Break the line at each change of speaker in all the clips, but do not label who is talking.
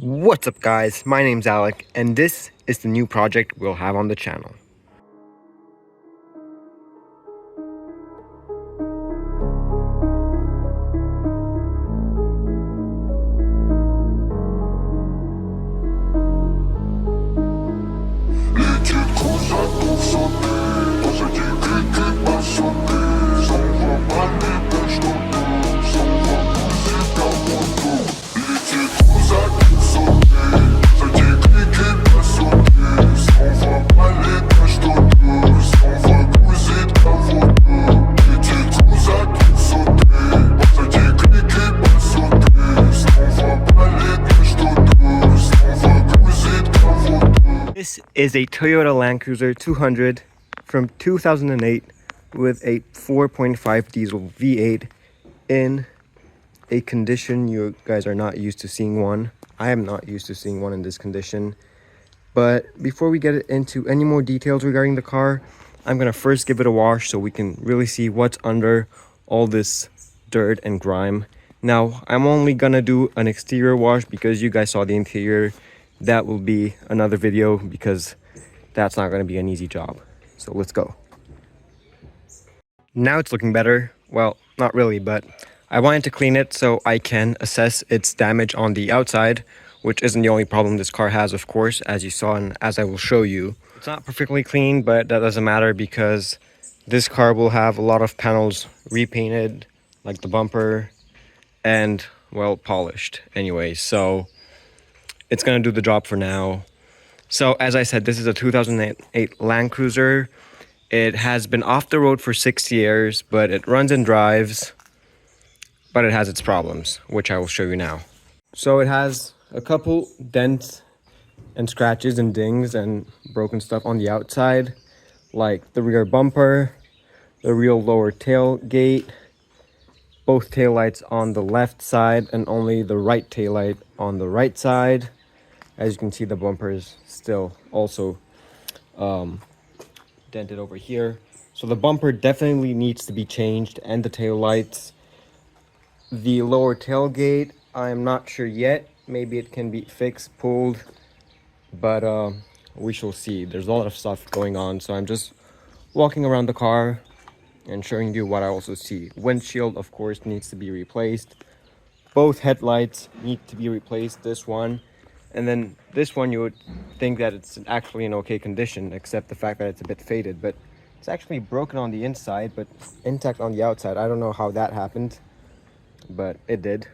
What's up guys, my name's Alec and this is the new project we'll have on the channel. This is a Toyota Land Cruiser 200 from 2008 with a 4.5 diesel V8 in a condition you guys are not used to seeing one. I am not used to seeing one in this condition. But before we get into any more details regarding the car, I'm going to first give it a wash so we can really see what's under all this dirt and grime. Now, I'm only going to do an exterior wash because you guys saw the interior. That will be another video because that's not going to be an easy job. So let's go. Now it's looking better. Well, not really, but I wanted to clean it so I can assess its damage on the outside, which isn't the only problem this car has, of course, as you saw and as I will show you. It's not perfectly clean, but that doesn't matter because this car will have a lot of panels repainted, like the bumper, and, well, polished anyway. So it's going to do the job for now. So as I said, this is a 2008 Land Cruiser. It has been off the road for 6 years, but it runs and drives, but it has its problems, which I will show you now. So it has a couple dents and scratches and dings and broken stuff on the outside, like the rear bumper, the rear lower tailgate, both taillights on the left side and only the right taillight on the right side. As you can see, the bumper is still also dented over here. So the bumper definitely needs to be changed and the taillights. The lower tailgate, I'm not sure yet. Maybe it can be fixed, pulled, but we shall see. There's a lot of stuff going on, so I'm just walking around the car and showing you what I also see. Windshield, of course, needs to be replaced. Both headlights need to be replaced, this one. And then this one, you would think that it's actually in okay condition, except the fact that it's a bit faded. But it's actually broken on the inside, but intact on the outside. I don't know how that happened, but it did.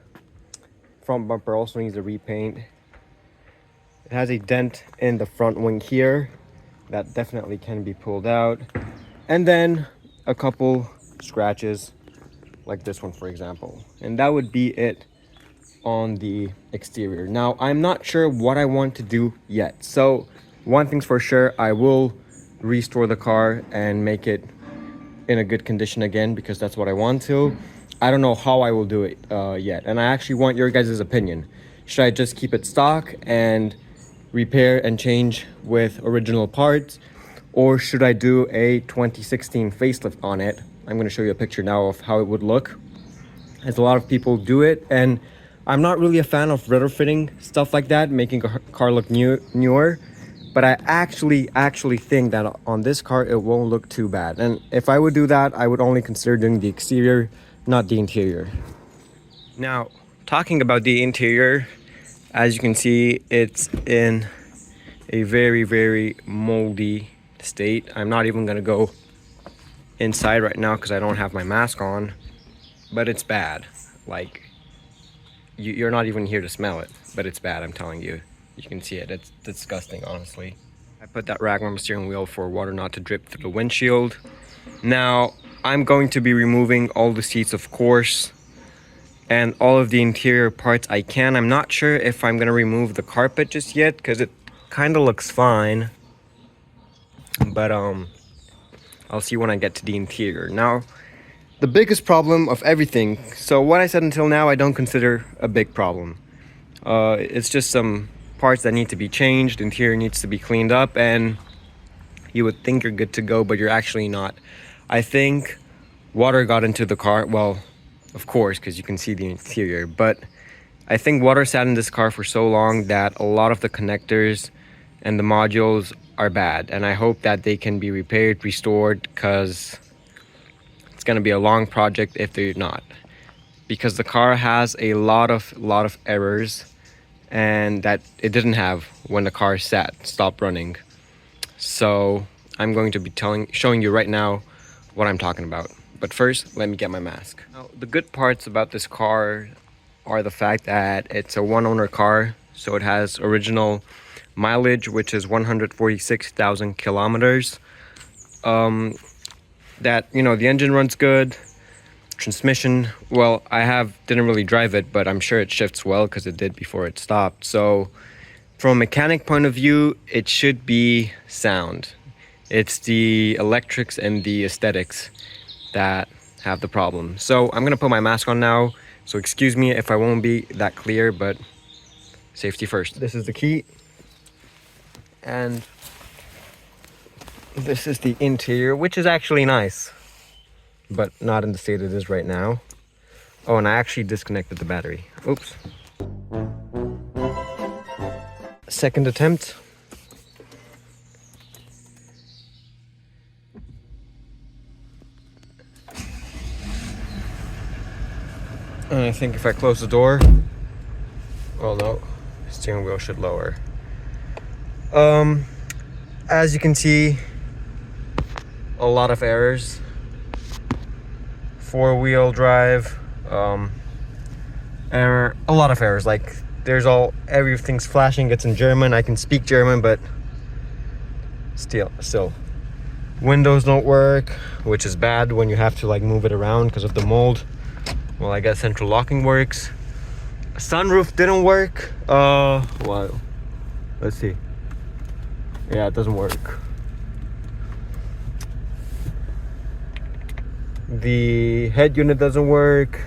Front bumper also needs a repaint. It has a dent in the front wing here. That definitely can be pulled out. And then a couple scratches, like this one, for example. And that would be it on the exterior. Now, I'm not sure what I want to do yet. So one thing's for sure, I will restore the car and make it in a good condition again because that's what I want to. I don't know how I will do it yet. And I actually want your guys' opinion. Should I just keep it stock and repair and change with original parts? Or should I do a 2016 facelift on it? I'm going to show you a picture now of how it would look, as a lot of people do it. And I'm not really a fan of retrofitting stuff like that, making a car look newer. But I actually think that on this car, it won't look too bad. And if I would do that, I would only consider doing the exterior, not the interior. Now, talking about the interior, as you can see, it's in a very, very moldy state. I'm not even gonna go inside right now because I don't have my mask on, but it's bad. Like, you're not even here to smell it, but it's bad, I'm telling you. You can see it, it's disgusting, honestly. I put that rag on the steering wheel for water not to drip through the windshield. Now, I'm going to be removing all the seats, of course, and all of the interior parts I can. I'm not sure if I'm gonna remove the carpet just yet, because it kind of looks fine. But I'll see when I get to the interior. Now, the biggest problem of everything, so what I said until now, I don't consider a big problem. It's just some parts that need to be changed, interior needs to be cleaned up, and you would think you're good to go, but you're actually not. I think water got into the car, well, of course, because you can see the interior, but I think water sat in this car for so long that a lot of the connectors and the modules are bad, and I hope that they can be repaired, restored, because it's going to be a long project if they're not, because the car has a lot of errors and that it didn't have when the car stopped running. So I'm going to be showing you right now what I'm talking about. But first, let me get my mask. Now, the good parts about this car are the fact that it's a one-owner car, so it has original mileage, which is 146,000 kilometers. That, you know, the engine runs good. Transmission, well, didn't really drive it, but I'm sure it shifts well because it did before it stopped. So from a mechanic point of view, it should be sound. It's the electrics and the aesthetics that have the problem. So I'm gonna put my mask on now, so excuse me if I won't be that clear, but safety first. This is the key, and this is the interior, which is actually nice, but not in the state it is right now. Oh, and I actually disconnected the battery. Oops. Second attempt. And I think if I close the door, well, no, steering wheel should lower. As you can see, a lot of errors. Four-wheel drive, error, a lot of errors. Like everything's flashing. It's in German. I can speak German, but still. Windows don't work, which is bad when you have to like move it around because of the mold. Well, I guess central locking works. Sunroof didn't work. Well, let's see. Yeah, it doesn't work. The head unit doesn't work.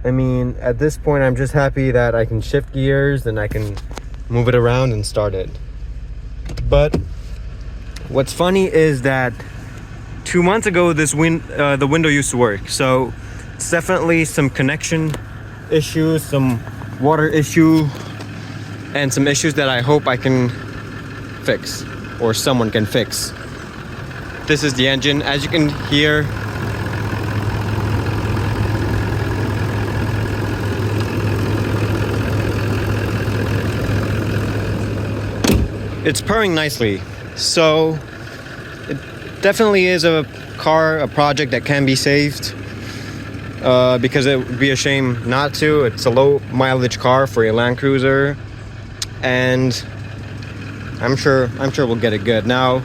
I mean, at this point, I'm just happy that I can shift gears and I can move it around and start it. But what's funny is that 2 months ago, the window used to work. So it's definitely some connection issues, some water issue, and some issues that I hope I can fix, or someone can fix. This is the engine. As you can hear, it's purring nicely. So it definitely is a project that can be saved, because it would be a shame not to. It's a low mileage car for a Land Cruiser, and I'm sure we'll get it good. Now,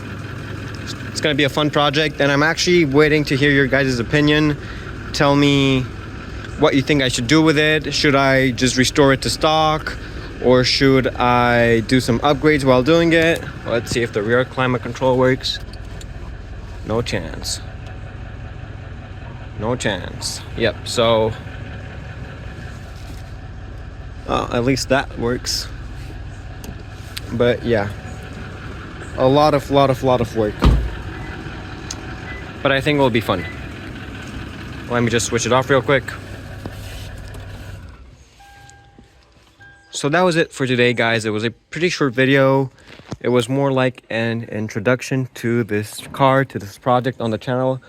it's gonna be a fun project, and I'm actually waiting to hear your guys' opinion. Tell me what you think I should do with it. Should I just restore it to stock, or should I do some upgrades while doing it? Let's see if the rear climate control works. No chance. No chance. Yep, so at least that works. But yeah, a lot of work. But I think it'll be fun. Let me just switch it off real quick. So that was it for today, guys. It was a pretty short video. It was more like an introduction to this car, to this project on the channel.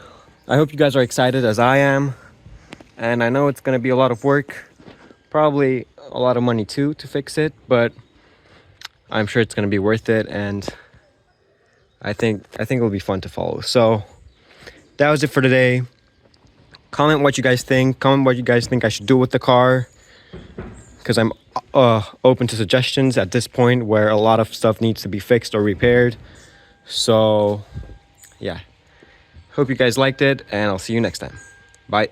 I hope you guys are excited as I am. And I know it's gonna be a lot of work, probably a lot of money too to fix it, but I'm sure it's gonna be worth it, and I think it'll be fun to follow. So that was it for today. Comment what you guys think. Comment what you guys think I should do with the car, because I'm open to suggestions at this point where a lot of stuff needs to be fixed or repaired. So yeah, hope you guys liked it, and I'll see you next time. Bye.